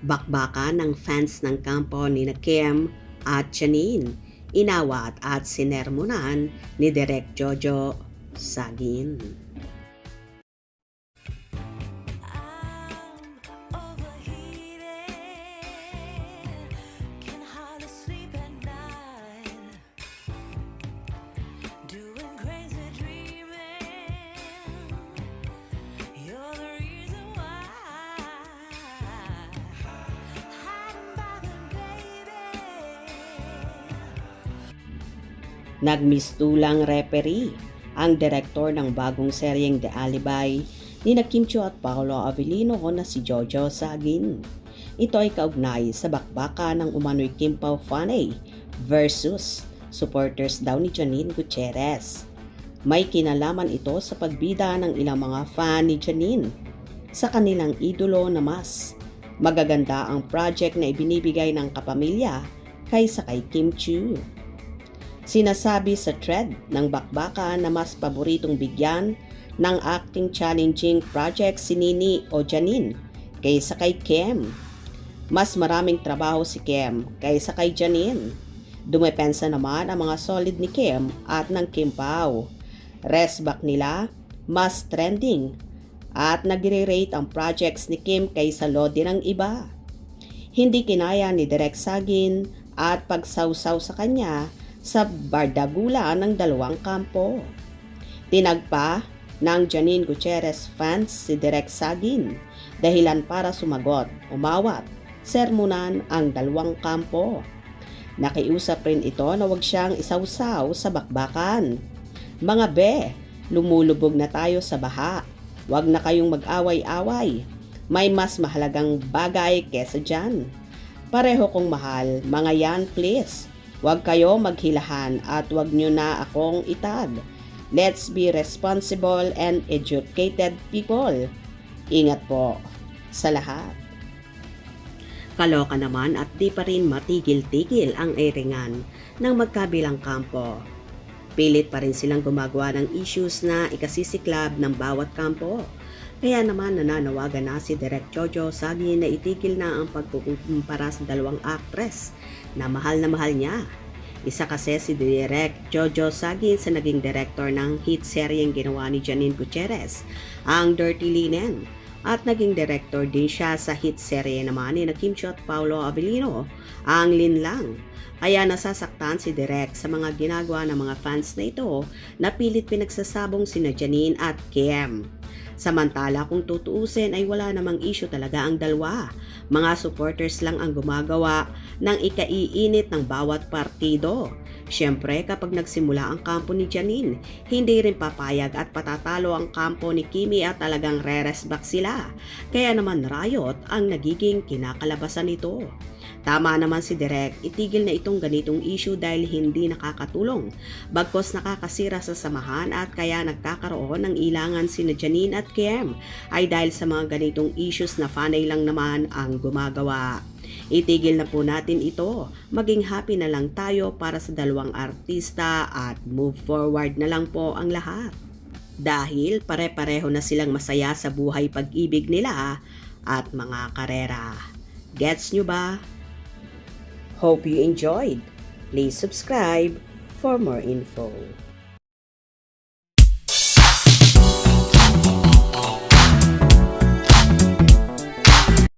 Bakbakan ng fans ng kampo ni Kim at Janine, inawat at sinermonan ni Direk Jojo Sagin. Nagmistulang referee ang direktor ng bagong seryeng The Alibi ni Kim Chiu at Paolo Avellino na si Jojo Sagin. Ito ay kaugnay sa bakbaka ng umano'y Kim Pao Fanay versus supporters daw ni Janine Gutierrez. May kinalaman ito sa pagbida ng ilang mga fan ni Janine sa kanilang idolo na mas magaganda ang project na ibinibigay ng kapamilya kaysa kay Kim Chiu. Sinasabi sa thread ng bakbaka na mas paboritong bigyan ng acting challenging project si Nini o Janine kaysa kay Kim. Mas maraming trabaho si Kim kaysa kay Janine. Dumepensa naman ang mga solid ni Kim at ng Kim Pao. Rest back nila, mas trending at nagre-rate ang projects ni Kim kaysa lodi ng iba. Hindi kinaya ni Direk Sagin at pagsawsaw sa kanya sa bardagula ng dalawang kampo. Tinagpa ng Janine Gutierrez fans si Direk Sagin dahilan para sumagot, umawat, sermonan ang dalawang kampo. Nakiusap rin ito na huwag siyang isawsaw sa bakbakan. Mga be, lumulubog na tayo sa baha. Huwag na kayong mag-away-away. May mas mahalagang bagay kesa dyan. Pareho kong mahal, mga yan please. Huwag kayo maghilahan at huwag nyo na akong itag. Let's be responsible and educated people. Ingat po sa lahat. Kaloka naman at di pa rin matigil-tigil ang airingan ng magkabilang kampo. Pilit pa rin silang gumagawa ng issues na ikasisiklab ng bawat kampo. Kaya naman nananawagan na si Direk Jojo Sagin na itigil na ang pagkukumpara sa dalawang actress na mahal niya. Isa kasi si Direk Jojo Sagin sa naging director ng hit seryeng ginawa ni Janine Gutierrez, ang Dirty Linen, at naging director din siya sa hit serye naman ni Kim Chiu at Paolo Avellino, ang Linlang. Kaya nasasaktan si Direk sa mga ginagawa ng mga fans na ito na pilit pinagsasabong sina Janine at Kim. Samantala kung tutuusin ay wala namang issue talaga ang dalawa. Mga supporters lang ang gumagawa ng ikaiinit ng bawat partido. Siyempre kapag nagsimula ang kampo ni Janine, hindi rin papayag at patatalo ang kampo ni Kimi at talagang re-resback sila. Kaya naman riot ang nagiging kinakalabasan nito. Tama naman si Direk, itigil na itong ganitong issue dahil hindi nakakatulong. Bagkos nakakasira sa samahan at kaya nagkakaroon ng ilangan sina Janine at Kim ay dahil sa mga ganitong issues na fanay lang naman ang gumagawa. Itigil na po natin ito, maging happy na lang tayo para sa dalawang artista at move forward na lang po ang lahat. Dahil pare-pareho na silang masaya sa buhay pag-ibig nila at mga karera. Gets nyo ba? Hope you enjoyed. Please subscribe for more info.